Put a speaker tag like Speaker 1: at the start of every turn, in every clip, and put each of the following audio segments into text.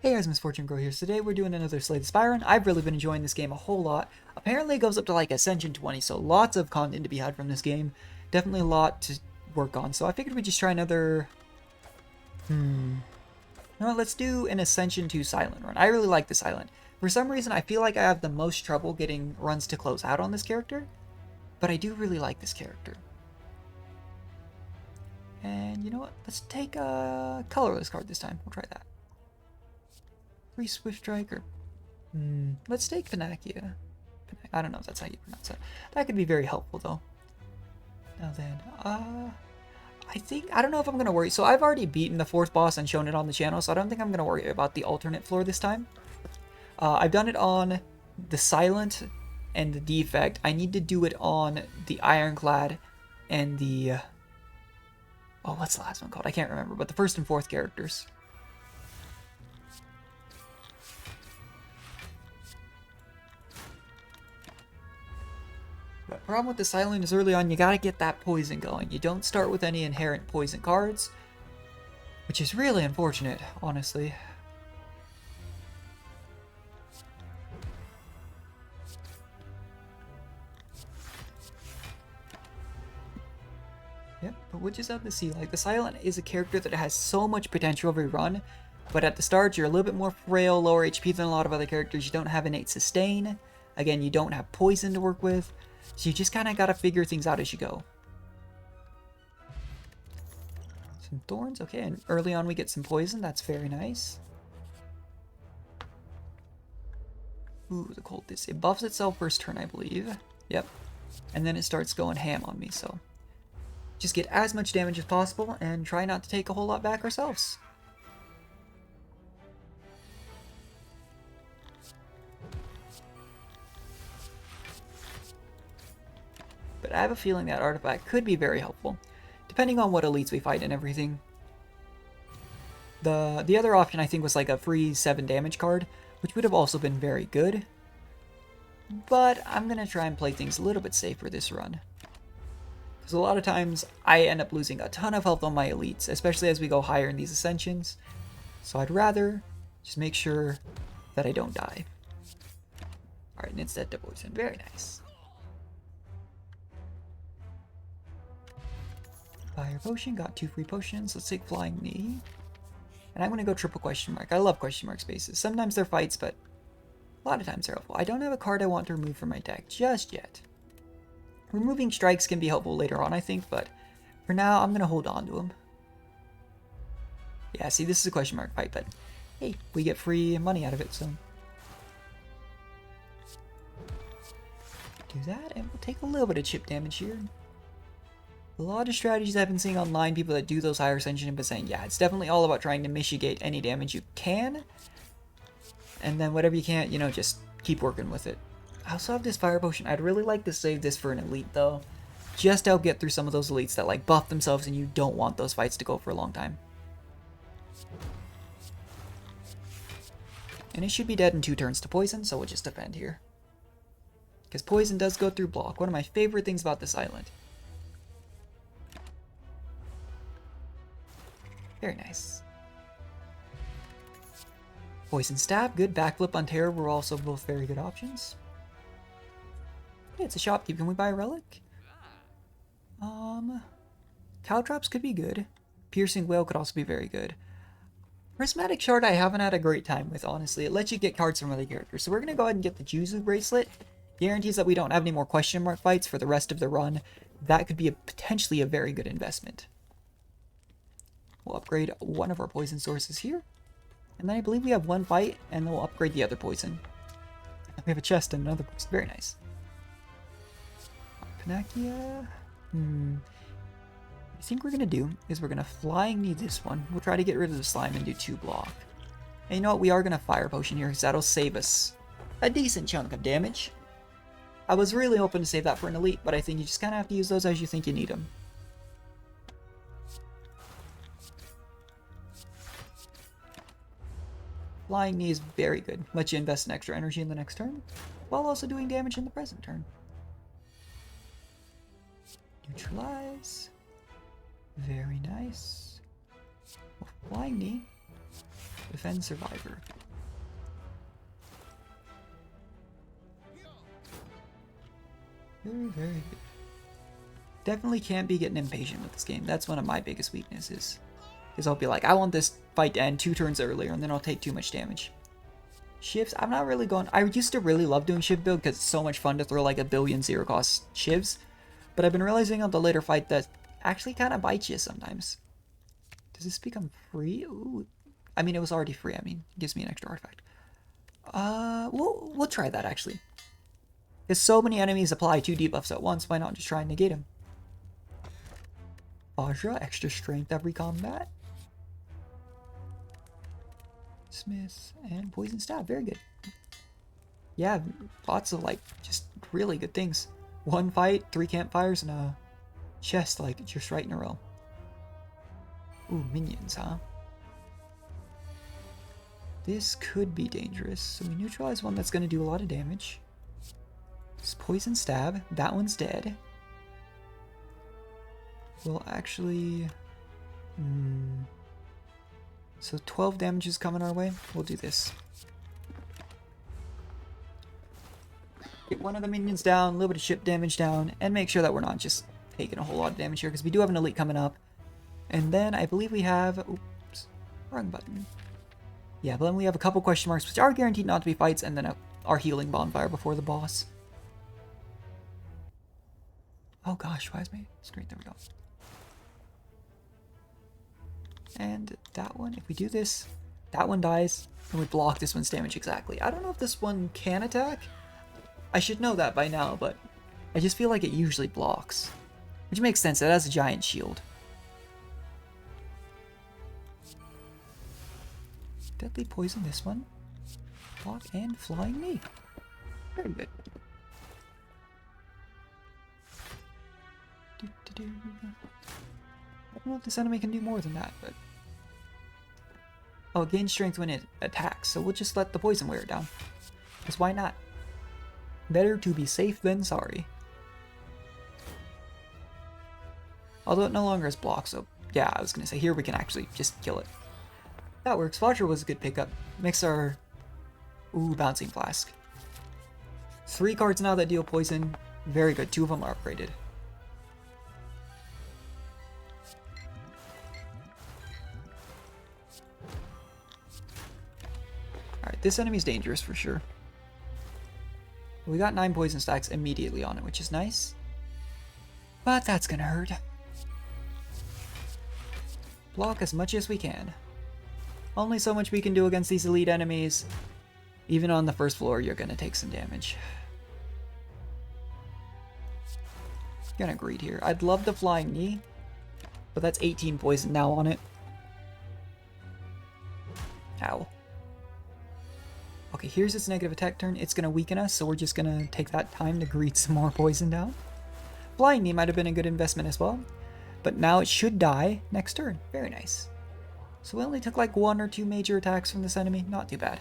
Speaker 1: Hey guys, Misfortune Grow here. So today we're doing another Slay the Spire. I've really been enjoying this game a whole lot. Apparently it goes up to like Ascension 20, so lots of content to be had from this game. Definitely a lot to work on. So I figured we'd just try another... No, let's do an Ascension 2 Silent run. I really like this Silent. For some reason, I feel like I have the most trouble getting runs to close out on this character. But I do really like this character. And you know what? Let's take a colorless card this time. We'll try that. Free Swift Strike or... let's take Panakia. I don't know if that's how you pronounce it. That could be very helpful though. Now then, I don't know if I'm going to worry. So I've already beaten the 4th boss and shown it on the channel, so I don't think I'm going to worry about the alternate floor this time. I've done it on the Silent and the Defect. I need to do it on the Ironclad and the... oh, what's the last one called? I can't remember, but the 1st and 4th characters. The problem with the Silent is early on, you gotta get that poison going. You don't start with any inherent poison cards, which is really unfortunate, honestly. Yep, but we'll just have to see. Like, the Silent is a character that has so much potential every run, but at the start, you're a little bit more frail, lower HP than a lot of other characters. You don't have innate sustain. Again, you don't have poison to work with. So you just kind of got to figure things out as you go. Some thorns, okay, and early on we get some poison. That's very nice. Ooh, the cultist. It buffs itself first turn, I believe. Yep. And then it starts going ham on me, so... just get as much damage as possible and try not to take a whole lot back ourselves. But I have a feeling that artifact could be very helpful, depending on what elites we fight and everything. The other option I think was like a free 7 damage card, which would have also been very good. But I'm going to try and play things a little bit safer this run. Because a lot of times I end up losing a ton of health on my elites, especially as we go higher in these Ascensions. So I'd rather just make sure that I don't die. Alright, and instead to poison. Very nice. Fire potion, got 2 free potions. Let's take Flying Knee. And I'm going to go triple question mark. I love question mark spaces. Sometimes they're fights, but a lot of times they're helpful. I don't have a card I want to remove from my deck just yet. Removing strikes can be helpful later on, I think, but for now, I'm going to hold on to them. Yeah, see, this is a question mark fight, but hey, we get free money out of it, so... do that, and we'll take a little bit of chip damage here. A lot of strategies I've been seeing online, people that do those higher ascension have been saying, yeah, it's definitely all about trying to mitigate any damage you can. And then whatever you can't, you know, just keep working with it. I also have this fire potion. I'd really like to save this for an elite, though. Just to help get through some of those elites that, like, buff themselves and you don't want those fights to go for a long time. And it should be dead in 2 turns to poison, so we'll just defend here. Because poison does go through block. One of my favorite things about this island. Very nice. Poison Stab, good. Backflip on Terror were also both very good options. Hey, it's a shopkeep. Can we buy a relic? Caltrops could be good. Piercing Whale could also be very good. Prismatic Shard I haven't had a great time with, honestly. It lets you get cards from other characters. So we're going to go ahead and get the Juzu Bracelet. Guarantees that we don't have any more question mark fights for the rest of the run. That could be potentially a very good investment. We'll upgrade one of our poison sources here. And then I believe we have 1 fight, and then we'll upgrade the other poison. And we have a chest and another poison. Very nice. Panakia. I think we're going to do is we're going to Flying Knee this one. We'll try to get rid of the slime and do 2 block. And you know what? We are going to Fire Potion here, because that'll save us a decent chunk of damage. I was really hoping to save that for an elite, but I think you just kind of have to use those as you think you need them. Flying Knee is very good. Lets you invest in extra energy in the next turn, while also doing damage in the present turn. Neutralize. Very nice. Flying Knee. Defend Survivor. Very, very good. Definitely can't be getting impatient with this game. That's one of my biggest weaknesses. Because I'll be like, I want this fight to end 2 turns earlier, and then I'll take too much damage. Shivs, I'm not really going... I used to really love doing shiv build because it's so much fun to throw like a billion zero cost shivs. But I've been realizing on the later fight that actually kind of bites you sometimes. Does this become free? Ooh. I mean, it was already free. I mean, it gives me an extra artifact. We'll try that actually. Because so many enemies apply 2 debuffs at once, why not just try and negate them? Vajra, extra strength every combat. Smith and poison stab, very good. Yeah, lots of like just really good things. 1 fight, 3 campfires, and a chest like just right in a row. Ooh, minions, huh? This could be dangerous. So we neutralize one that's going to do a lot of damage. This poison stab, that one's dead. We'll actually... So 12 damage is coming our way. We'll do this. Get one of the minions down, a little bit of ship damage down, and make sure that we're not just taking a whole lot of damage here, because we do have an elite coming up. And then I believe we have... Oops, wrong button. Yeah, but then we have a couple question marks, which are guaranteed not to be fights, and then our healing bonfire before the boss. Oh gosh, why is my screen? There we go. And that one, if we do this, that one dies, and we block this one's damage exactly. I don't know if this one can attack. I should know that by now, but I just feel like it usually blocks. Which makes sense, it has a giant shield. Deadly poison this one. Block and flying knee. Very good. I don't know if this enemy can do more than that, but... Oh, it gains strength when it attacks, so we'll just let the poison wear it down. Because why not? Better to be safe than sorry. Although it no longer has block, so yeah, I was going to say, here we can actually just kill it. That works. Vajra was a good pickup. Makes our... Ooh, Bouncing Flask. 3 cards now that deal poison. Very good. 2 of them are upgraded. Alright, this enemy's dangerous for sure. We got 9 poison stacks immediately on it, which is nice. But that's gonna hurt. Block as much as we can. Only so much we can do against these elite enemies. Even on the first floor, you're gonna take some damage. Gonna greed here. I'd love the flying knee, but that's 18 poison now on it. Ow. Okay, here's its negative attack turn. It's gonna weaken us, so we're just gonna take that time to greed some more poison down. Flying knee might have been a good investment as well, but now it should die next turn. Very nice. So we only took like 1 or 2 major attacks from this enemy. Not too bad.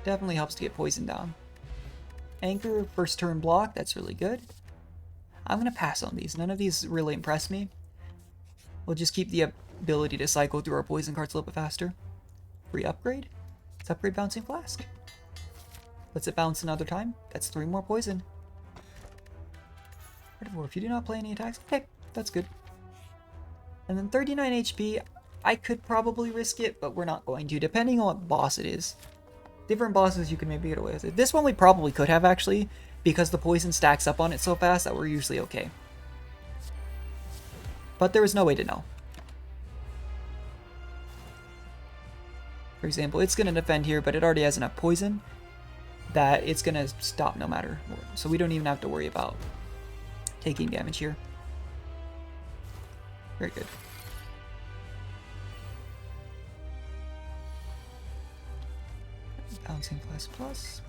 Speaker 1: Definitely helps to get poison down. Anchor, first turn block. That's really good. I'm going to pass on these. None of these really impress me. We'll just keep the ability to cycle through our poison cards a little bit faster. Free upgrade. Let's upgrade Bouncing Flask. Lets it bounce another time. That's 3 more poison. If you do not play any attacks, okay, that's good. And then 39 HP, I could probably risk it, but we're not going to, depending on what boss it is. Different bosses you can maybe get away with it. This one we probably could have, actually, because the poison stacks up on it so fast that we're usually okay. But there was no way to know. For example, it's going to defend here, but it already has enough poison that it's going to stop no matter what. So we don't even have to worry about taking damage here. Very good. Bouncing plus.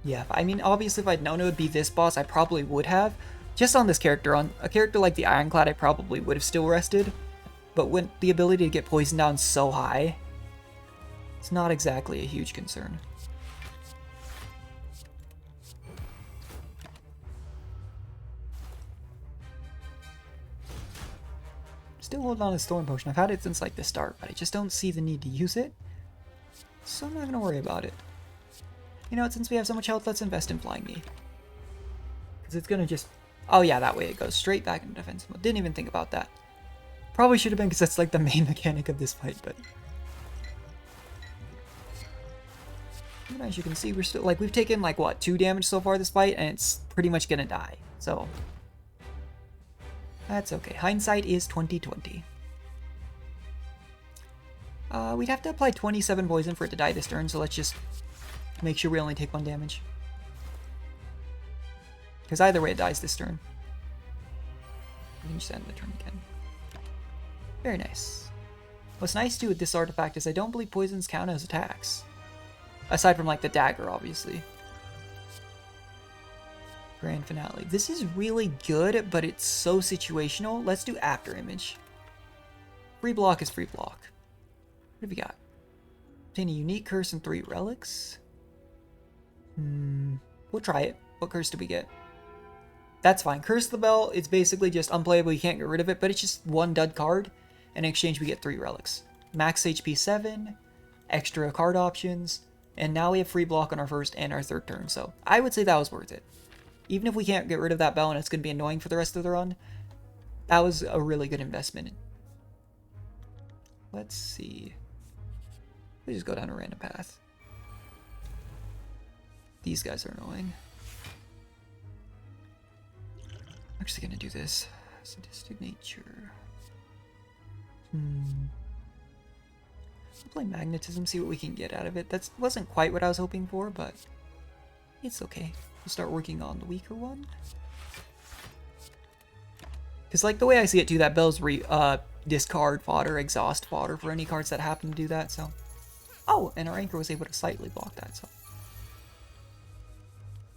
Speaker 1: Yeah, I mean, obviously if I'd known it would be this boss, I probably would have. Just on this character, on a character like the Ironclad, I probably would have still rested. But when the ability to get poison down so high, it's not exactly a huge concern. Still holding on to this Thorn Potion. I've had it since like the start, but I just don't see the need to use it. So I'm not going to worry about it. You know what, since we have so much health, let's invest in Flying Knee. Because it's going to just... Oh yeah, that way it goes straight back into defense mode. Didn't even think about that. Probably should have been, because that's like the main mechanic of this fight, but... And as you can see, we're still... Like, we've taken like, what, 2 damage so far this fight, and it's pretty much going to die. So... That's okay. Hindsight is 2020. We'd have to apply 27 poison for it to die this turn, so let's just make sure we only take 1 damage. Because either way it dies this turn. We can just end the turn again. Very nice. What's nice too with this artifact is I don't believe poisons count as attacks. Aside from like the dagger, obviously. Grand Finale. This is really good, but it's so situational. Let's do After Image. Free block is free block. What have we got? Obtain a unique curse and 3 relics. We'll try it. What curse do we get? That's fine. Curse the Bell, it's basically just unplayable. You can't get rid of it, but it's just 1 dud card. In exchange, we get 3 relics. Max HP 7, extra card options, and now we have free block on our first and our third turn. So I would say that was worth it. Even if we can't get rid of that bell and it's going to be annoying for the rest of the run, that was a really good investment. Let's see. We just go down a random path. These guys are annoying. I'm actually going to do this. Sadistic Nature. We'll play Magnetism, see what we can get out of it. That wasn't quite what I was hoping for, but it's okay. We'll start working on the weaker one. Because like the way I see it too, that bell's discard fodder, exhaust fodder for any cards that happen to do that, so. Oh, and our anchor was able to slightly block that, so.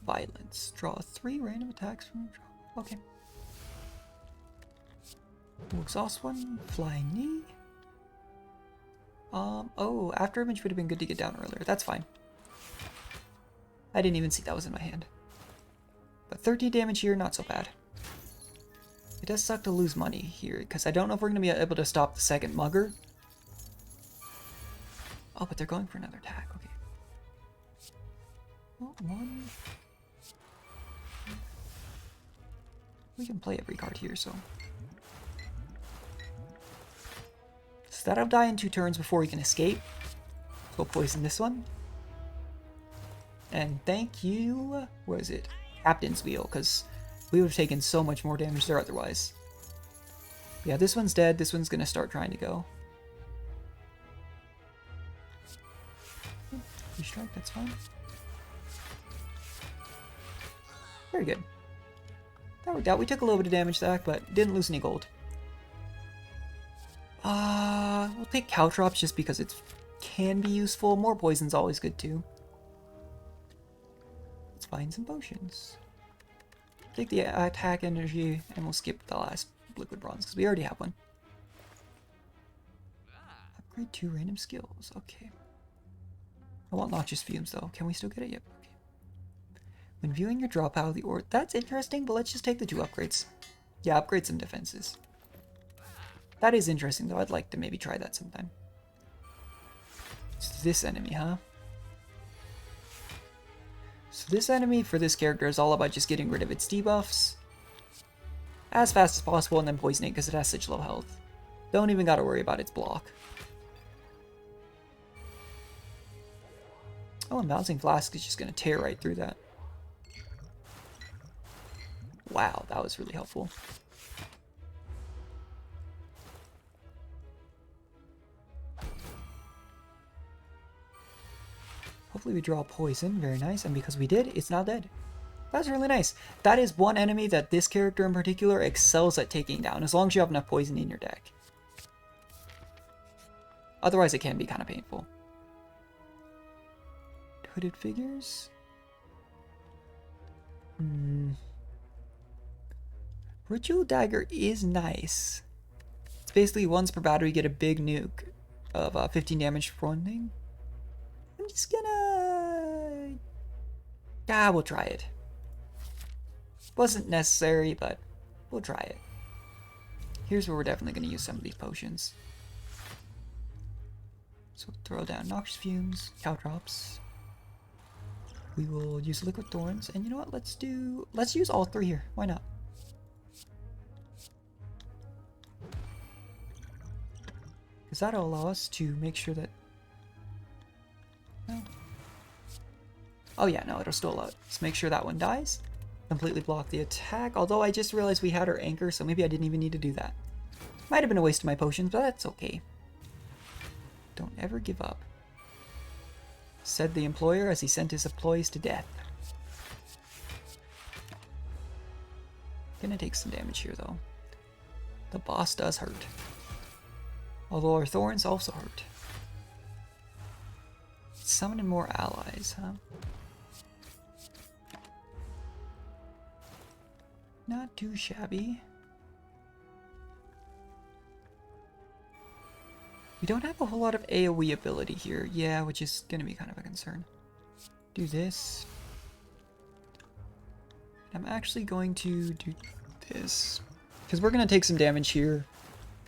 Speaker 1: Violence. Draw 3 random attacks from your draw. Okay. We'll exhaust 1. Flying Knee. Oh, After Image would have been good to get down earlier. That's fine. I didn't even see that was in my hand. But 13 damage here, not so bad. It does suck to lose money here, because I don't know if we're going to be able to stop the second mugger. Oh, but they're going for another attack. Okay. Well, 1. We can play every card here, so. So that'll die in 2 turns before we can escape. We'll poison this one. And thank you, what is it? Captain's Wheel, because we would have taken so much more damage there otherwise. Yeah, this one's dead. This one's going to start trying to go. Free strike, that's fine. Very good. That worked out. We took a little bit of damage back, but didn't lose any gold. We'll take Caltrops just because it can be useful. More poison's always good too. Let's find some potions. Take the attack energy, and we'll skip the last liquid bronze because we already have one. Upgrade 2 random skills. Okay. I want Noxious Fumes though. Can we still get it? Yep. Okay. When viewing your draw pile of the ore, that's interesting, but let's just take the 2 upgrades. Yeah, upgrade some defenses. That is interesting though. I'd like to maybe try that sometime. It's this enemy, huh? So this enemy for this character is all about just getting rid of its debuffs as fast as possible and then poisoning because it has such low health. Don't even gotta worry about its block. Oh, and Bouncing Flask is just gonna tear right through that. Wow, that was really helpful. Hopefully we draw poison. Very nice. And because we did, it's now dead. That's really nice. That is one enemy that this character in particular excels at taking down, as long as you have enough poison in your deck. Otherwise, it can be kind of painful. Hooded figures? Ritual Dagger is nice. It's basically once per battle you get a big nuke of 15 damage for one thing. I'm just gonna... we'll try it. Wasn't necessary, but we'll try it. Here's where we're definitely going to use some of these potions. So throw down noxious fumes, caltrops. We will use liquid thorns, and you know what? Let's use all 3 here. Why not? Because that'll allow us to make sure that. No. Oh yeah, no, it'll still allow it. Let's make sure that one dies. Completely block the attack. Although I just realized we had our anchor, so maybe I didn't even need to do that. Might have been a waste of my potions, but that's okay. Don't ever give up, said the employer as he sent his employees to death. Gonna take some damage here though. The boss does hurt. Although our thorns also hurt. Summoning more allies, huh? Not too shabby. We don't have a whole lot of AoE ability here, yeah, which is gonna be kind of a concern. Do this. I'm actually going to do this, because we're gonna take some damage here,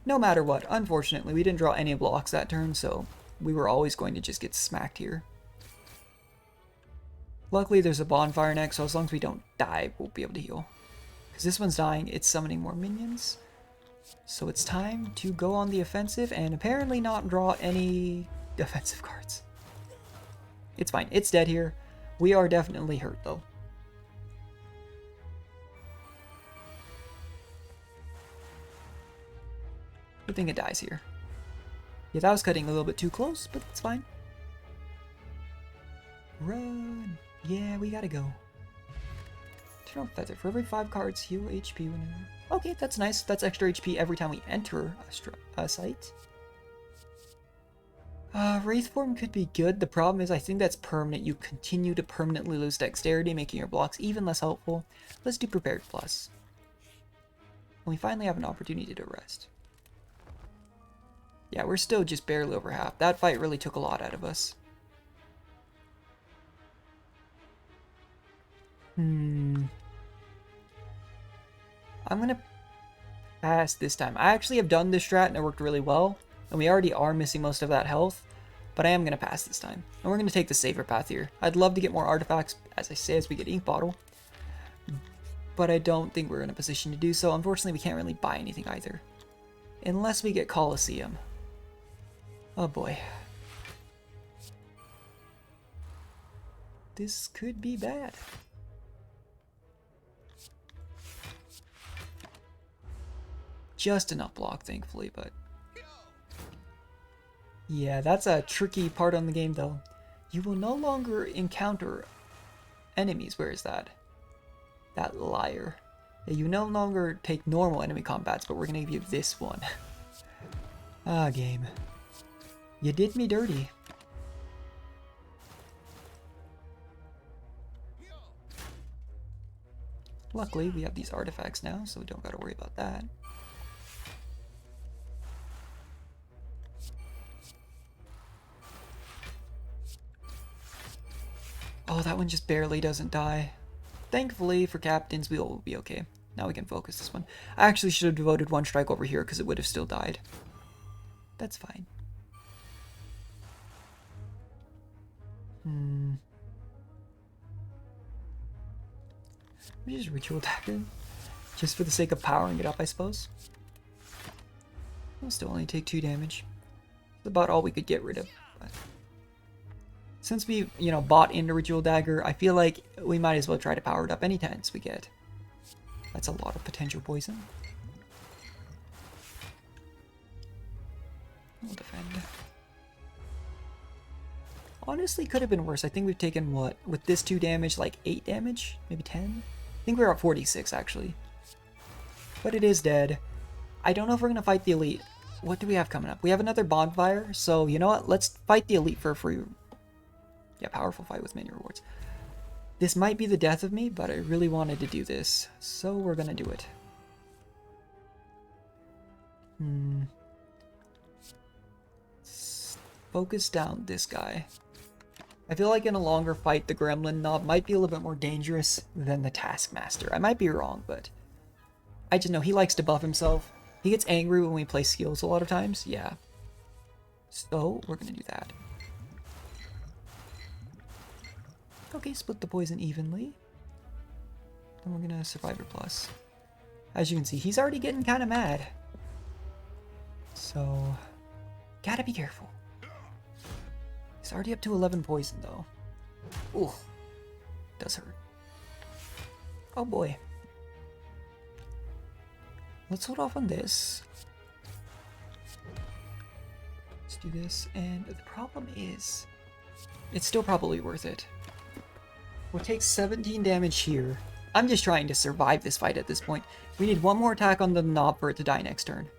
Speaker 1: no matter what. Unfortunately, we didn't draw any blocks that turn, so we were always going to just get smacked here. Luckily, there's a bonfire next, so as long as we don't die, we'll be able to heal. Because this one's dying, it's summoning more minions. So it's time to go on the offensive and apparently not draw any defensive cards. It's fine. It's dead here. We are definitely hurt though. Good thing it dies here. Yeah, that was cutting a little bit too close, but it's fine. Run! Yeah, we gotta go. Turn on Feather. For every 5 cards, heal HP whenever. Okay, that's nice. That's extra HP every time we enter a site. Wraith form could be good. The problem is I think that's permanent. You continue to permanently lose dexterity, making your blocks even less helpful. Let's do Prepared Plus. And we finally have an opportunity to rest. Yeah, we're still just barely over half. That fight really took a lot out of us. I'm gonna pass this time. I actually have done this strat and it worked really well. And we already are missing most of that health. But I am gonna pass this time. And we're gonna take the safer path here. I'd love to get more artifacts, as I say, as we get Ink Bottle. But I don't think we're in a position to do so. Unfortunately, we can't really buy anything either. Unless we get Colosseum. Oh boy. This could be bad. Just enough block, thankfully, but... Yeah, that's a tricky part on the game, though. You will no longer encounter enemies. Where is that? That liar. Yeah, you no longer take normal enemy combats, but we're gonna give you this one. Ah, game. You did me dirty. Luckily, we have these artifacts now, so we don't gotta worry about that. Oh, that one just barely doesn't die. Thankfully, for captains, we will be okay. Now we can focus this one. I actually should have devoted 1 strike over here because it would have still died. That's fine. We just Ritual Dagger. Just for the sake of powering it up, I suppose. We'll still only take 2 damage. That's about all we could get rid of. But since we, bought into Ritual Dagger, I feel like we might as well try to power it up any chance we get. That's a lot of potential poison. We'll defend. Honestly, could have been worse. I think we've taken, what, with this 2 damage, like 8 damage? Maybe 10? I think we're at 46, actually. But it is dead. I don't know if we're going to fight the Elite. What do we have coming up? We have another bonfire, so you know what? Let's fight the Elite for a free... Yeah, powerful fight with many rewards. This might be the death of me, but I really wanted to do this, so we're gonna do it. Focus down this guy. I feel like in a longer fight, the Gremlin Knob might be a little bit more dangerous than the Taskmaster. I might be wrong, but I just know he likes to buff himself. He gets angry when we play skills a lot of times. Yeah. So, we're going to do that. Okay, split the poison evenly. Then we're going to Survivor Plus. As you can see, he's already getting kind of mad. So, gotta be careful. He's already up to 11 poison, though. Ooh. Does hurt. Oh boy. Let's hold off on this. Let's do this. And the problem is, it's still probably worth it. We'll take 17 damage here. I'm just trying to survive this fight at this point. We need one more attack on the knob for it to die next turn.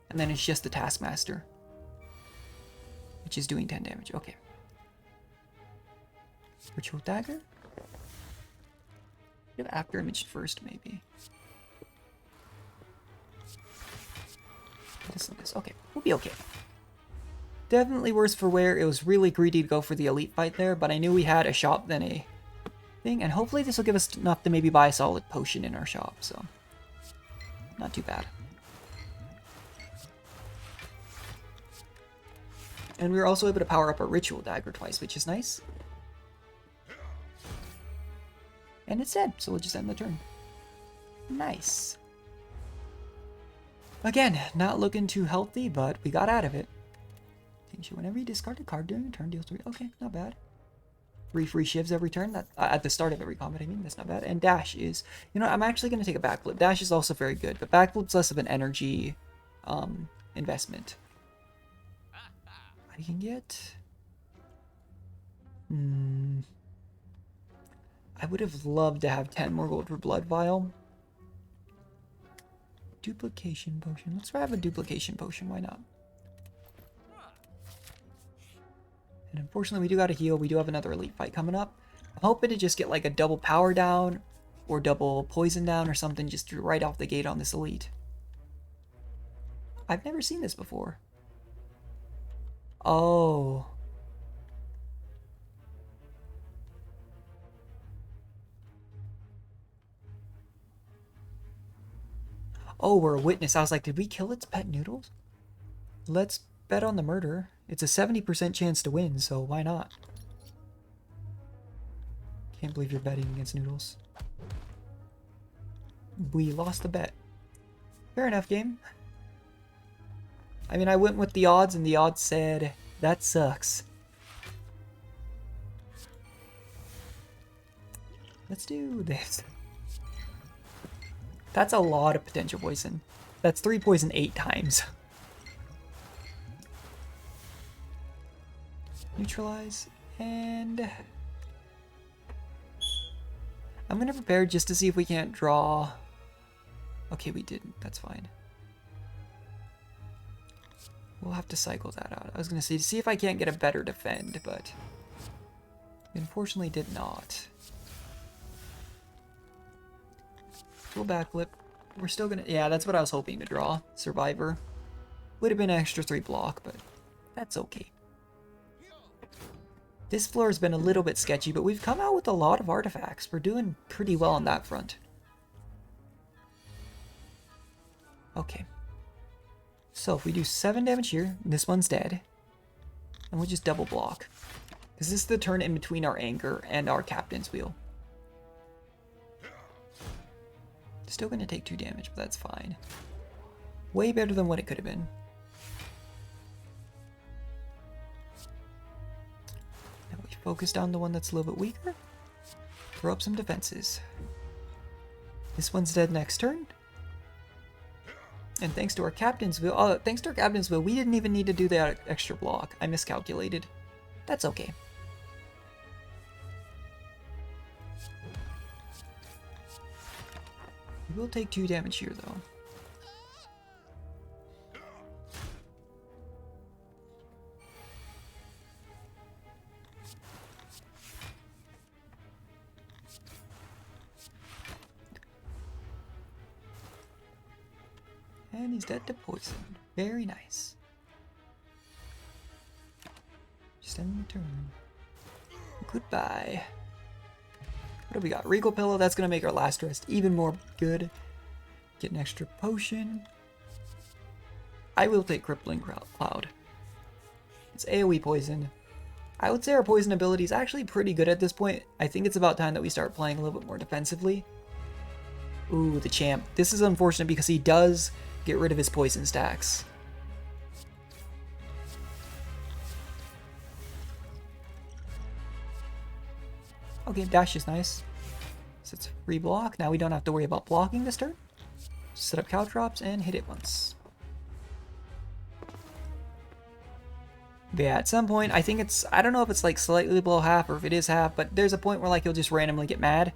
Speaker 1: And then it's just the Taskmaster, which is doing 10 damage. Okay. Ritual Dagger? Get After Image first, maybe. This and this. Okay, we'll be okay. Definitely worse for wear. It was really greedy to go for the elite fight there, but I knew we had a shop than a thing, and hopefully this will give us enough to maybe buy a solid potion in our shop, so not too bad. And we were also able to power up our Ritual Dagger twice, which is nice. And it's dead, so we'll just end the turn. Nice. Again, not looking too healthy, but we got out of it. Whenever you discard a card during a turn, deals 3. Okay, not bad. 3 free shivs every turn. That at the start of every combat, I mean, that's not bad. And dash is, you know, I'm actually going to take a backflip. Dash is also very good, but backflip's less of an energy investment. I can get. I would have loved to have 10 more gold for Blood Vial. Duplication Potion. Let's have a Duplication Potion. Why not? And unfortunately, we do got to heal. We do have another elite fight coming up. I'm hoping to just get like a double power down or double poison down or something just right off the gate on this elite. I've never seen this before. Oh. Oh, we're a witness. I was like, did we kill its pet noodles? Let's bet on the murder. It's a 70% chance to win, so why not? Can't believe you're betting against noodles. We lost the bet. Fair enough, game. I mean, I went with the odds, and the odds said, that sucks. Let's do this. That's a lot of potential poison. That's 3 poison 8 times. Neutralize, and I'm gonna prepare just to see if we can't draw. Okay, we didn't. That's fine. We'll have to cycle that out. I was gonna say to see if I can't get a better defend, but unfortunately did not. Full backflip. We're still gonna. Yeah, that's what I was hoping to draw. Survivor. Would have been an extra 3 block, but that's okay. This floor has been a little bit sketchy, but we've come out with a lot of artifacts. We're doing pretty well on that front. Okay. So if we do 7 damage here, this one's dead. And we'll just double block. Because this is the turn in between our anger and our captain's wheel. Still going to take 2 damage, but that's fine. Way better than what it could have been. Now we focus down the one that's a little bit weaker. Throw up some defenses. This one's dead next turn. And thanks to our captain's wheel, we didn't even need to do that extra block. I miscalculated. That's okay. We will take 2 damage here, though. And he's dead to poison. Very nice. Just end the turn. Goodbye. What do we got? Regal Pillow. That's going to make our last rest even more good. Get an extra potion. I will take Crippling Cloud. It's AoE poison. I would say our poison ability is actually pretty good at this point. I think it's about time that we start playing a little bit more defensively. Ooh, the champ. This is unfortunate because he does get rid of his poison stacks. Okay, dash is nice. So it's free block. Now we don't have to worry about blocking this turn. Set up Caltrops and hit it once. But yeah, at some point, I think it's, I don't know if it's like slightly below half or if it is half, but there's a point where like he'll just randomly get mad.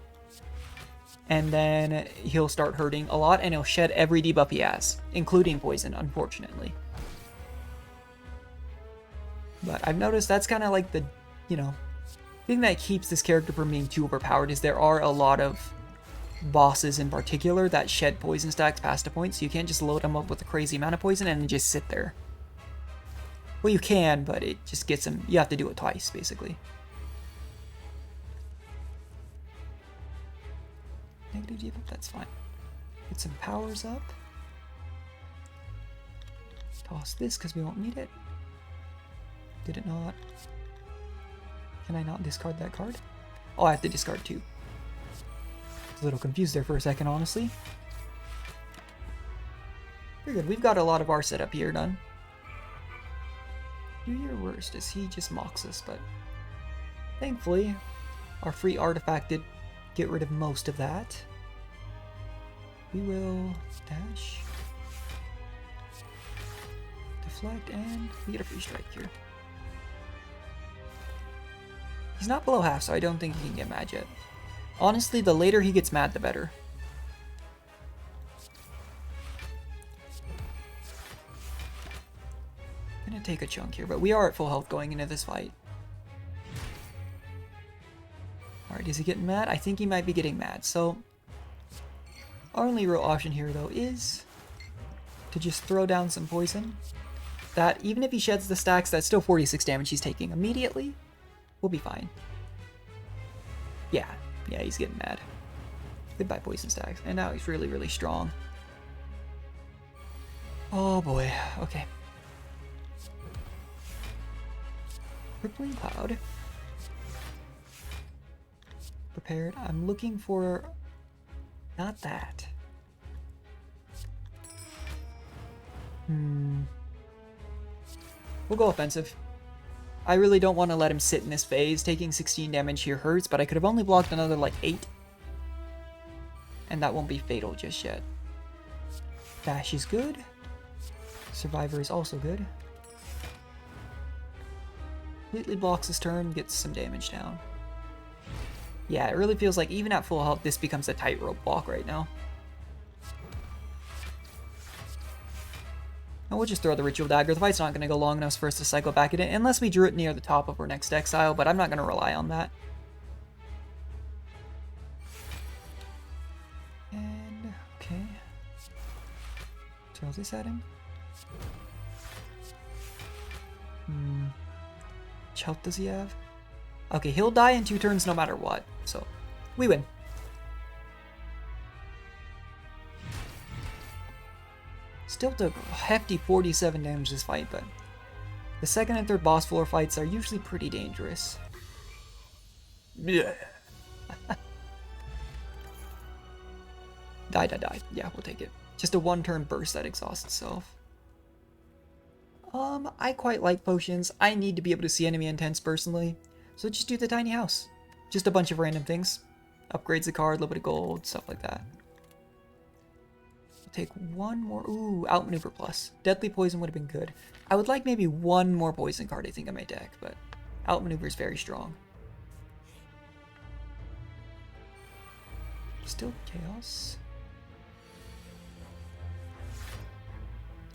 Speaker 1: And then he'll start hurting a lot and he'll shed every debuff he has, including poison, unfortunately. But I've noticed that's kind of like the, you know, thing that keeps this character from being too overpowered is there are a lot of bosses in particular that shed poison stacks past a point, so you can't just load them up with a crazy amount of poison and then just sit there. Well, you can, but it just gets them, you have to do it twice, basically. Negative debuff, that's fine. Get some powers up. Toss this because we won't need it. Did it not? Can I not discard that card? Oh, I have to discard two. I was a little confused there for a second, honestly. Very good. We've got a lot of our setup here done. Do your worst as he just mocks us, but thankfully, our free artifact did get rid of most of that. We will dash, deflect, and we get a free strike here. He's not below half, so I don't think he can get mad yet. Honestly, the later he gets mad, the better. I'm gonna take a chunk here, but we are at full health going into this fight. Alright, is he getting mad? I think he might be getting mad, so our only real option here, though, is to just throw down some poison. That, even if he sheds the stacks, that's still 46 damage he's taking immediately. We'll be fine. Yeah, he's getting mad. Goodbye, poison stacks. And now he's really, really strong. Oh boy, okay. Crippling Cloud. Prepared. I'm looking for... not that. We'll go offensive. I really don't want to let him sit in this phase. Taking 16 damage here hurts, but I could have only blocked another like 8. And that won't be fatal just yet. Dash is good. Survivor is also good. Completely blocks his turn, gets some damage down. Yeah, it really feels like even at full health, this becomes a tightrope block right now. And we'll just throw the Ritual Dagger. The fight's not going to go long enough for us to cycle back at it, unless we drew it near the top of our next exile, but I'm not going to rely on that. And, okay. Throw this at him. Which health does he have? Okay, he'll die in 2 turns no matter what, so we win. Still took a hefty 47 damage this fight, but the second and third boss floor fights are usually pretty dangerous. Die. Yeah, we'll take it. Just a 1-turn burst that exhausts itself. I quite like potions. I need to be able to see enemy intents personally, so just do the tiny house. Just a bunch of random things. Upgrades the card, a little bit of gold, stuff like that. Take one more. Ooh, outmaneuver plus. Deadly poison would have been good. I would like maybe one more poison card, I think, in my deck, but outmaneuver is very strong. Still chaos.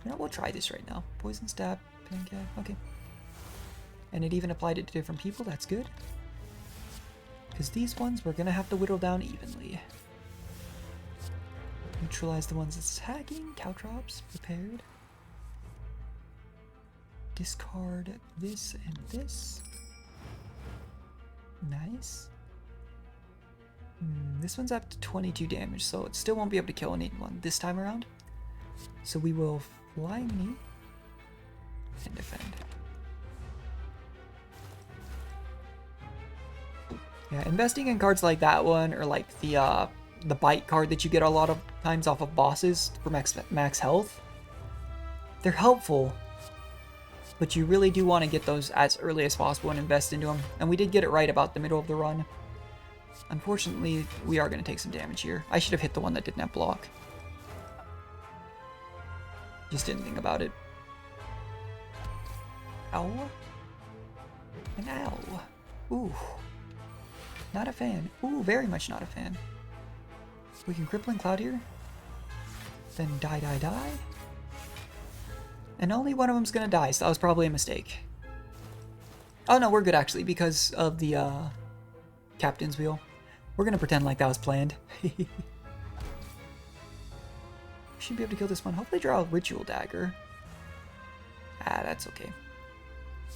Speaker 1: You know, we'll try this right now. Poison stab, pancake, okay. And it even applied it to different people, that's good. Because these ones we're gonna have to whittle down evenly. Neutralize the ones that's attacking. Caltrops, prepared. Discard this and this. Nice. This one's up to 22 damage, so it still won't be able to kill anyone this time around. So we will Flying Knee. and defend. Yeah, investing in cards like that one, or like the bite card that you get a lot of times off of bosses for max health, they're helpful, but you really do want to get those as early as possible and invest into them. And we did get it right about the middle of the run. Unfortunately, we are going to take some damage here. I should have hit the one that didn't have block. Just didn't think about it. Ow. And ow. Ooh. Not a fan. Ooh, very much not a fan. We can Crippling Cloud here. Then die, die, die. And only one of them's gonna die, so that was probably a mistake. Oh no, we're good actually, because of the Captain's Wheel. We're gonna pretend like that was planned. We should be able to kill this one. Hopefully draw a Ritual Dagger. Ah, that's okay.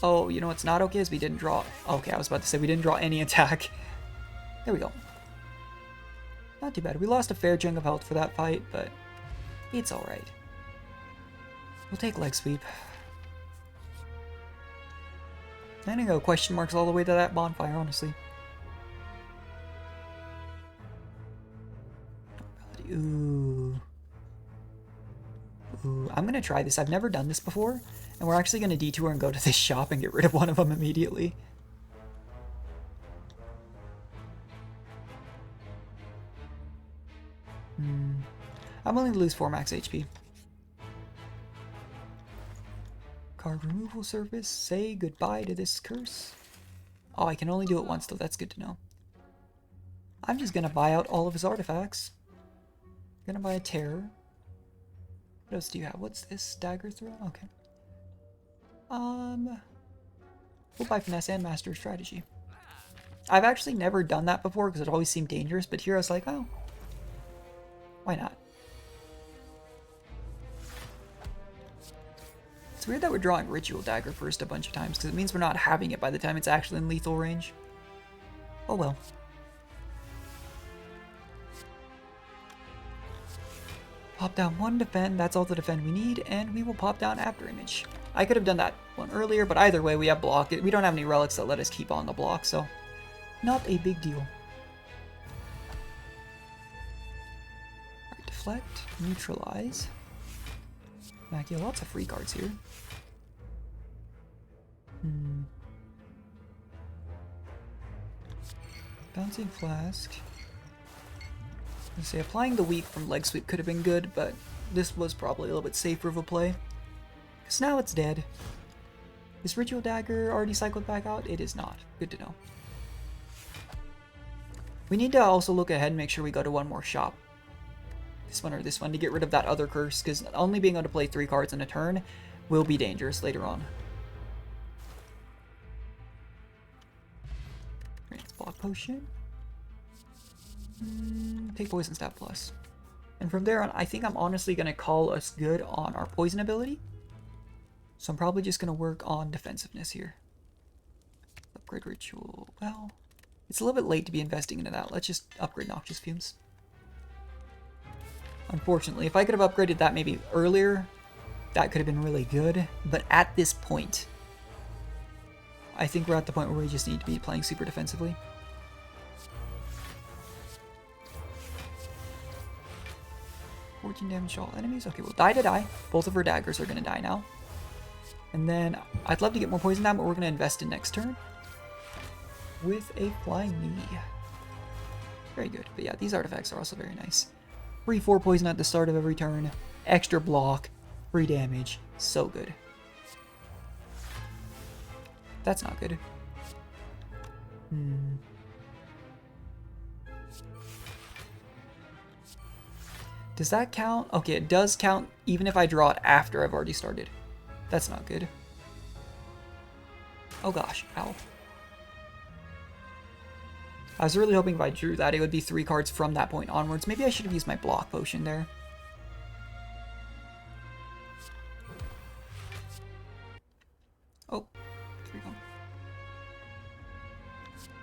Speaker 1: Oh, you know what's not okay is we didn't draw... Okay, I was about to say we didn't draw any attack. There we go. Not too bad. We lost a fair chunk of health for that fight, but it's alright. We'll take Leg Sweep. I'm gonna go question marks all the way to that bonfire, honestly. Ooh. Ooh, I'm gonna try this. I've never done this before, and we're actually gonna detour and go to this shop and get rid of one of them immediately. I'm willing to lose 4 max HP. Card removal service. Say goodbye to this curse. Oh, I can only do it once though. That's good to know. I'm just gonna buy out all of his artifacts. Gonna buy a Terror. What else do you have? What's this? Dagger Throw? Okay. We'll buy Finesse and Master Strategy. I've actually never done that before because it always seemed dangerous, but here I was like, oh, why not? It's weird that we're drawing Ritual Dagger first a bunch of times, because it means we're not having it by the time it's actually in lethal range. Oh well. Pop down 1 defend, that's all the defend we need, and we will pop down After Image. I could have done that one earlier, but either way we have block. We don't have any relics that let us keep on the block, so not a big deal. Alright, deflect, neutralize. Yeah, lots of free cards here. Bouncing Flask. Let's say applying the weak from Leg Sweep could have been good, but this was probably a little bit safer of a play. Because now it's dead. Is Ritual Dagger already cycled back out? It is not. Good to know. We need to also look ahead and make sure we go to one more shop. This one or this one to get rid of that other curse, because only being able to play 3 cards in a turn will be dangerous later on. Alright, Block Potion. Take Poison Stab Plus. And from there on, I think I'm honestly going to call us good on our Poison ability. So I'm probably just going to work on defensiveness here. Upgrade Ritual. Well, it's a little bit late to be investing into that. Let's just upgrade Noxious Fumes. Unfortunately, if I could have upgraded that maybe earlier, that could have been really good. But at this point, I think we're at the point where we just need to be playing super defensively. Damage to all enemies. Okay, well, die to die. Both of her daggers are going to die now. And then I'd love to get more poison down, but we're going to invest in next turn with a Flying Knee. Very good. But yeah, these artifacts are also very nice. Free 4 poison at the start of every turn. Extra block. Free damage. So good. That's not good. Does that count? Okay, it does count even if I draw it after I've already started. That's not good. Oh gosh, ow. I was really hoping if I drew that, it would be 3 cards from that point onwards. Maybe I should have used my Block Potion there. Oh, 3 gone.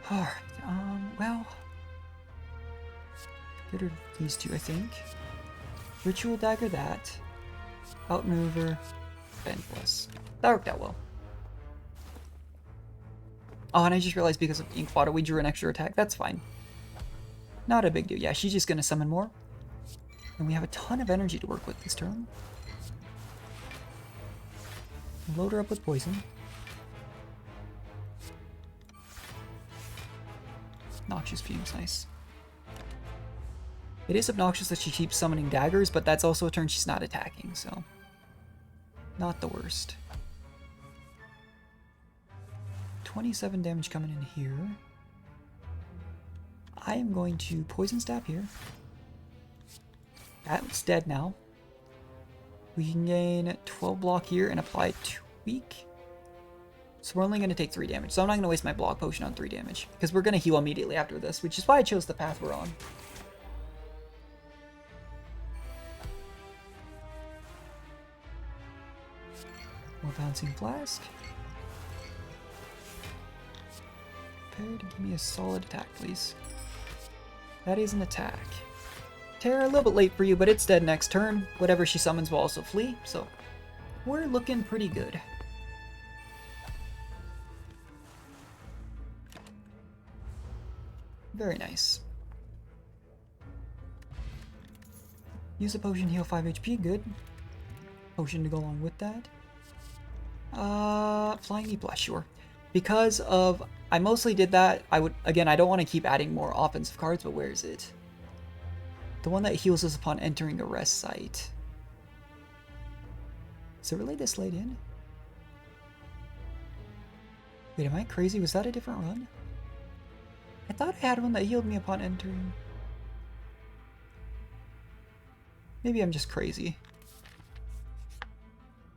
Speaker 1: Alright, well. Get rid of these 2, I think. Ritual Dagger that. Outmaneuver. Defend plus. That worked out well. Oh, and I just realized because of Inkwater, we drew an extra attack. That's fine. Not a big deal. Yeah, she's just going to summon more. And we have a ton of energy to work with this turn. Load her up with poison. Noxious Fumes, nice. It is obnoxious that she keeps summoning daggers, but that's also a turn she's not attacking, so... not the worst. 27 damage coming in here. I am going to Poison Stab here. That's dead now. We can gain 12 block here and apply Tweak. So we're only going to take 3 damage. So I'm not going to waste my block potion on 3 damage. Because we're going to heal immediately after this, which is why I chose the path we're on. More Bouncing Flask. Prepare to give me a solid attack, please. That is an attack. Terra, a little bit late for you, but it's dead next turn. Whatever she summons will also flee, so we're looking pretty good. Very nice. Use a potion, heal 5 HP, good. Potion to go along with that. Flying Knee Blast, sure. Because of, I mostly did that, I don't want to keep adding more offensive cards, but where is it? The one that heals us upon entering a rest site. Is it really this late in? Wait, am I crazy? Was that a different run? I thought I had one that healed me upon entering. Maybe I'm just crazy.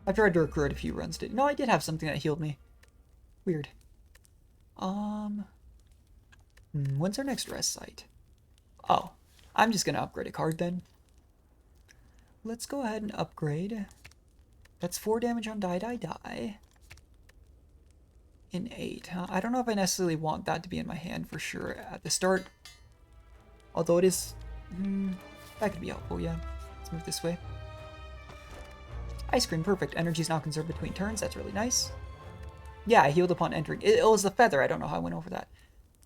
Speaker 1: I've tried to recruit a few runs. No, I did have something that healed me. Weird. When's our next rest site? Oh, I'm just gonna upgrade a card then. Let's go ahead and upgrade. That's 4 damage on die. In 8. I don't know if I necessarily want that to be in my hand for sure at the start. Although it is... that could be helpful, yeah. Let's move this way. Ice Cream, perfect. Energy's now conserved between turns. That's really nice. Yeah, I healed upon entering. It was the feather. I don't know how I went over that.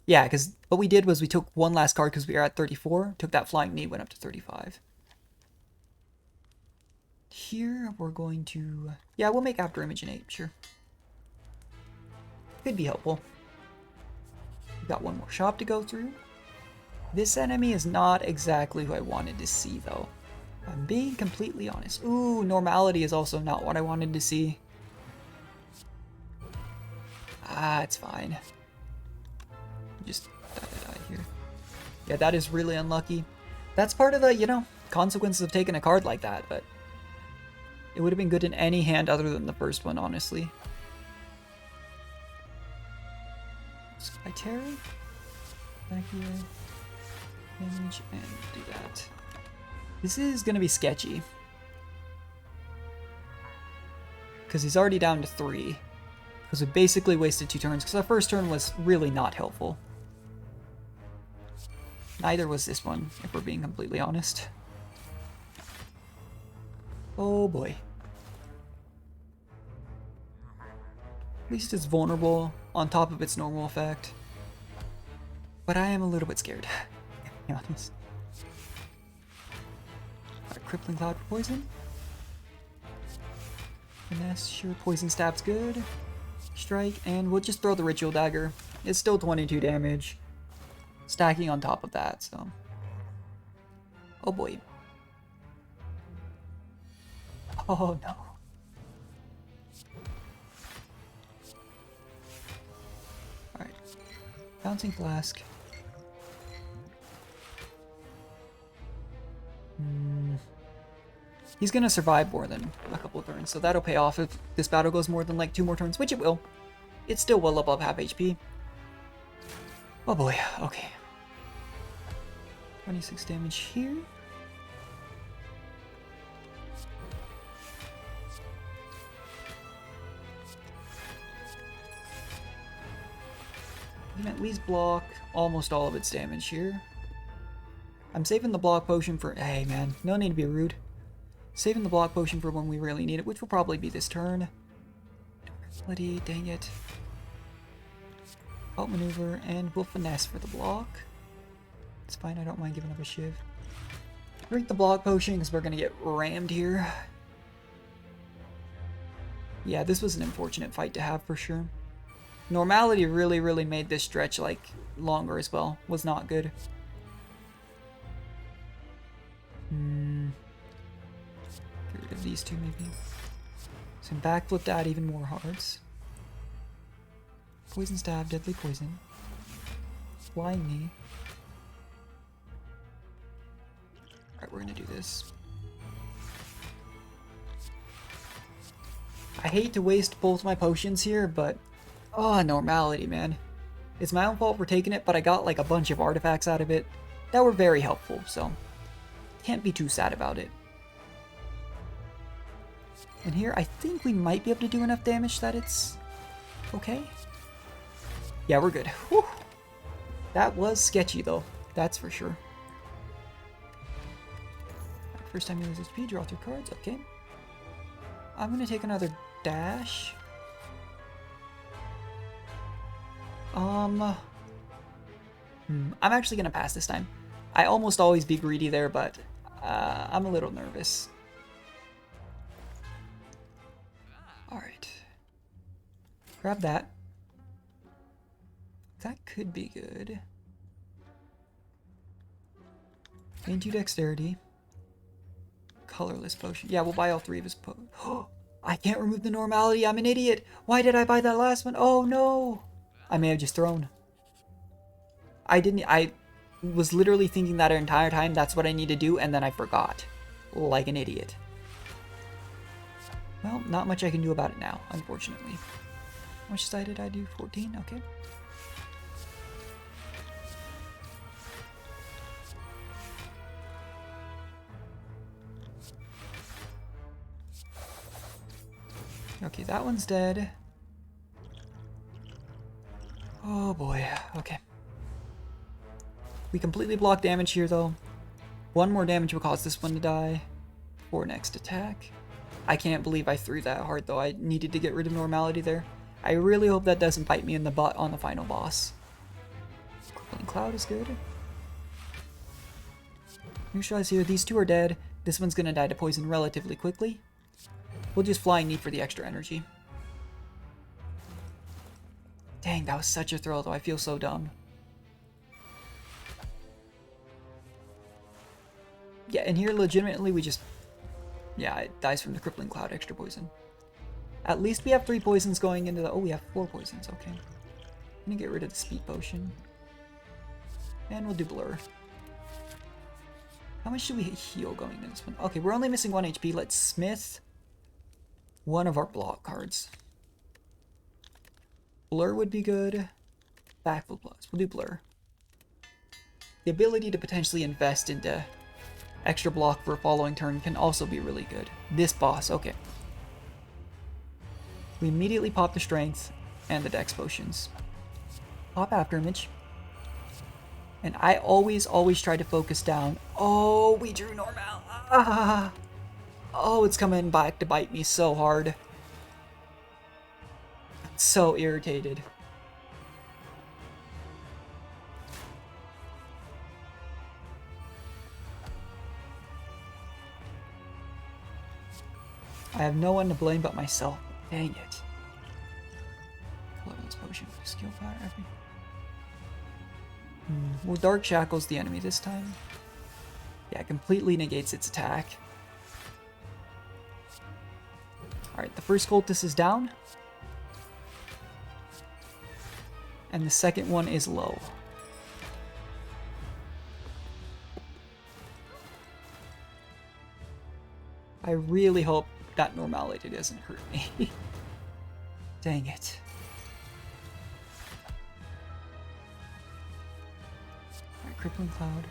Speaker 1: Yeah, because what we did was we took one last card because we were at 34. Took that Flying Knee, went up to 35. Here, we're going to... yeah, we'll make After Image an 8, sure. Could be helpful. We've got one more shop to go through. This enemy is not exactly who I wanted to see, though. If I'm being completely honest. Ooh, Normality is also not what I wanted to see. Ah, it's fine. Just die here. Yeah, that is really unlucky. That's part of the, you know, consequences of taking a card like that, but it would have been good in any hand other than the first one, honestly. Spy Terror. Back here. Damage and do that. This is gonna be sketchy. Because he's already down to 3. Because we basically wasted 2 turns, because our first turn was really not helpful. Neither was this one, if we're being completely honest. Oh boy. At least it's vulnerable on top of its normal effect. But I am a little bit scared, to be honest. Alright, Crippling Cloud for poison. Finesse, sure, Poison Stab's good. Strike, and we'll just throw the Ritual Dagger. It's still 22 damage. Stacking on top of that, so... oh boy. Oh no. Alright. Bouncing Flask. He's gonna survive more than a couple of turns, so that'll pay off if this battle goes more than like 2 more turns, which it will. It's still well above half HP. Oh boy, okay. 26 damage here. We can at least block almost all of its damage here. I'm saving the block potion for... hey man, no need to be rude. Saving the block potion for when we really need it, which will probably be this turn. Bloody, dang it. Outmaneuver, and we'll finesse for the block. It's fine, I don't mind giving up a shiv. Drink the block potion because we're going to get rammed here. Yeah, this was an unfortunate fight to have for sure. Normality really made this stretch like longer as well. Was not good. Get rid of these two maybe. Some backflip to add even more hearts. Poison stab, deadly poison. Flying knee. Alright, we're gonna do this. I hate to waste both my potions here, but... Oh, normality, man. It's my own fault for taking it, but I got like a bunch of artifacts out of it that were very helpful, so... Can't be too sad about it. And here, I think we might be able to do enough damage that it's... okay? Yeah, we're good. Whew. That was sketchy, though. That's for sure. First time you lose HP, draw 3 cards. Okay. I'm going to take another dash. I'm actually going to pass this time. I almost always be greedy there, but I'm a little nervous. Alright. Grab that. That could be good. Gain 2 dexterity. Colorless potion. Yeah, we'll buy all 3 of his Oh, I can't remove the normality. I'm an idiot. Why did I buy that last one? Oh no. I may have just thrown. I was literally thinking that entire time that's what I need to do, and then I forgot. Like an idiot. Well, not much I can do about it now, unfortunately. How much side did I do? 14? Okay. Okay, that one's dead. Oh boy, okay. We completely block damage here though. 1 more damage will cause this one to die. For next attack. I can't believe I threw that hard though. I needed to get rid of normality there. I really hope that doesn't bite me in the butt on the final boss. Crippling Cloud is good. Neutralize here. These 2 are dead. This one's gonna die to poison relatively quickly. We'll just Flying Knee for the extra energy. Dang, that was such a throw though. I feel so dumb. Yeah, and here legitimately we just... Yeah, it dies from the Crippling Cloud, extra poison. At least we have 3 poisons going into the... Oh, we have 4 poisons, okay. I'm gonna get rid of the speed potion. And we'll do Blur. How much do we heal going into this one? Okay, we're only missing 1 HP. Let's smith 1 of our block cards. Blur would be good. Backflip plus. We'll do Blur. The ability to potentially invest into extra block for a following turn can also be really good. This boss, okay. We immediately pop the strength and the dex potions. Pop after image. And I always try to focus down. Oh, we drew normal. Ah. Oh, it's coming back to bite me so hard. I'm so irritated. I have no one to blame but myself. Dang it. Colorless potion for skill fire. Well, Dark Shackle's the enemy this time. Yeah, completely negates its attack. Alright, the first cultist is down. And the second one is low. I really hope that normality doesn't hurt me. Dang it. Alright, Crippling Cloud.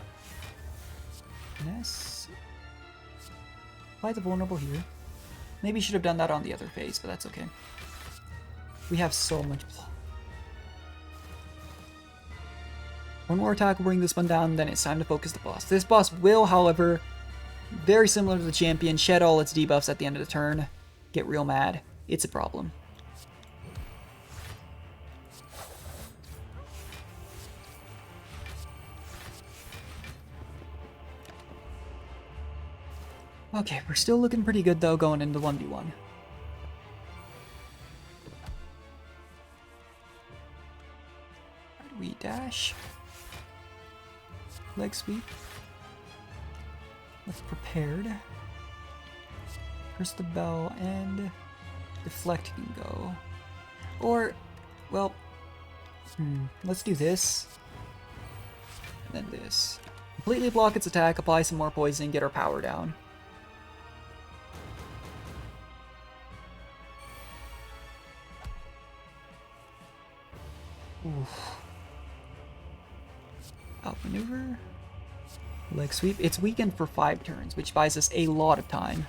Speaker 1: Finesse. Apply the vulnerable here. Maybe should have done that on the other phase, but that's okay. We have so much block. 1 more attack will bring this one down, then it's time to focus the boss. This boss will, however, Very similar to the champion, shed all its debuffs at the end of the turn, get real mad. It's a problem. Okay, we're still looking pretty good though going into 1v1. How do we dash? Leg sweep. Let's prepared. Curse the bell and deflect can go. Or, well, let's do this. And then this. Completely block its attack, apply some more poison, get our power down. Oof. Outmaneuver. Leg sweep. It's weakened for 5 turns, which buys us a lot of time.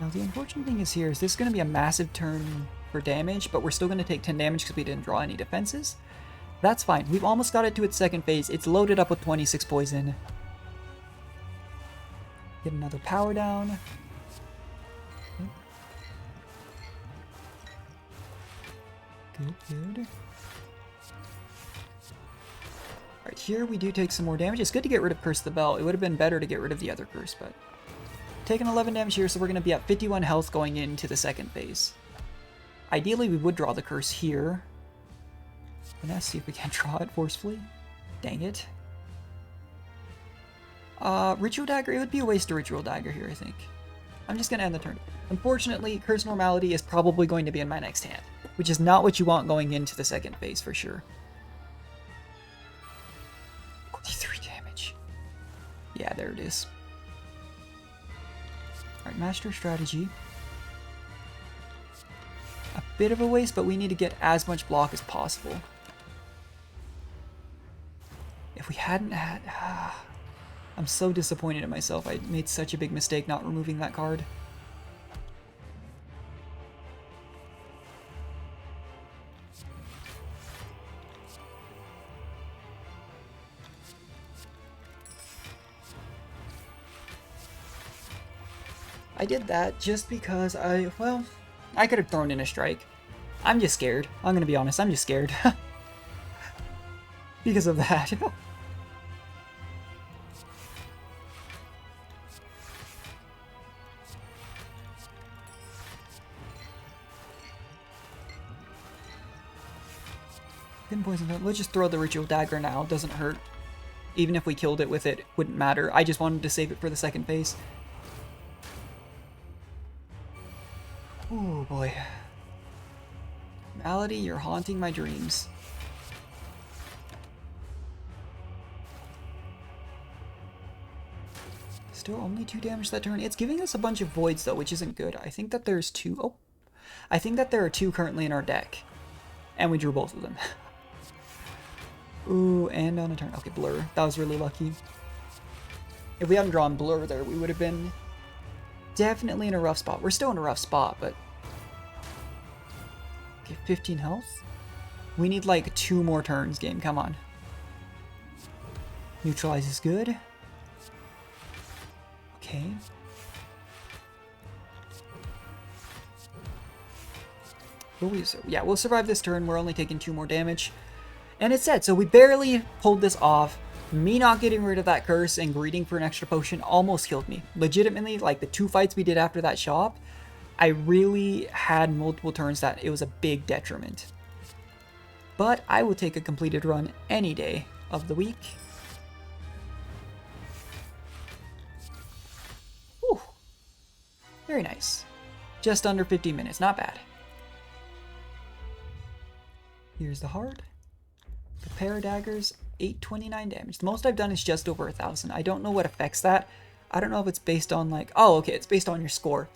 Speaker 1: Now the unfortunate thing is here is this is going to be a massive turn for damage, but we're still going to take 10 damage because we didn't draw any defenses. That's fine. We've almost got it to its second phase. It's loaded up with 26 poison. Get another power down. Good, good. Alright, here we do take some more damage. It's good to get rid of Curse the Bell. It would have been better to get rid of the other curse, but... Taking 11 damage here, so we're going to be at 51 health going into the second phase. Ideally, we would draw the curse here. And let's see if we can draw it forcefully. Dang it. Ritual Dagger, it would be a waste of Ritual Dagger here, I think. I'm just going to end the turn. Unfortunately, Curse Normality is probably going to be in my next hand, which is not what you want going into the second phase for sure. 43 damage. Yeah, there it is. Alright, Master Strategy. A bit of a waste, but we need to get as much block as possible. If we hadn't had... I'm so disappointed in myself. I made such a big mistake not removing that card. I did that just because I could have thrown in a strike. I'm just scared. I'm gonna be honest, I'm just scared. Because of that. Didn't poison it. Let's just throw the Ritual Dagger now. Doesn't hurt. Even if we killed it with it, wouldn't matter. I just wanted to save it for the second phase. Oh boy. Malady, you're haunting my dreams. Still only 2 damage that turn. It's giving us a bunch of voids though, which isn't good. I think that there's 2. Oh. I think that there are 2 currently in our deck. And we drew both of them. Ooh, and on a turn. Okay, Blur. That was really lucky. If we hadn't drawn Blur there, we would have been definitely in a rough spot. We're still in a rough spot, but... Okay, 15 health. We need like 2 more turns, game. Come on. Neutralize is good. Okay. Yeah, we'll survive this turn. We're only taking 2 more damage. And it's dead. So we barely pulled this off. Me not getting rid of that curse and greeting for an extra potion almost killed me. Legitimately, like the 2 fights we did after that shop, I really had multiple turns that it was a big detriment. But I will take a completed run any day of the week. Whew. Very nice. Just under 50 minutes, not bad. Here's the heart. Prepare daggers, 829 damage. The most I've done is just over 1,000. I don't know what affects that. I don't know if it's based on like... Oh, okay, it's based on your score.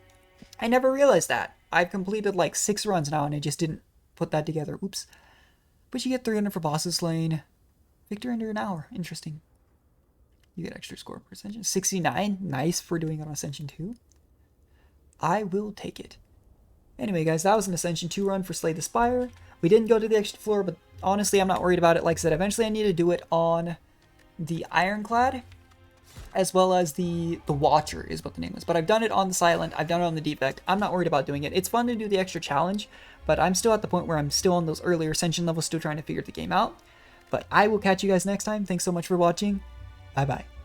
Speaker 1: I never realized that. I've completed like 6 runs now and I just didn't put that together. Oops. But you get 300 for bosses slain. Victory under an hour. Interesting. You get extra score per Ascension. 69. Nice for doing it on Ascension 2. I will take it. Anyway, guys, that was an Ascension 2 run for Slay the Spire. We didn't go to the extra floor, but honestly, I'm not worried about it. Like I said, eventually I need to do it on the Ironclad, as well as the Watcher is what the name is. But I've done it on the Silent. I've done it on the Defect. I'm not worried about doing it. It's fun to do the extra challenge, but I'm still at the point where I'm still on those earlier Ascension levels, still trying to figure the game out. But I will catch you guys next time. Thanks so much for watching. Bye-bye.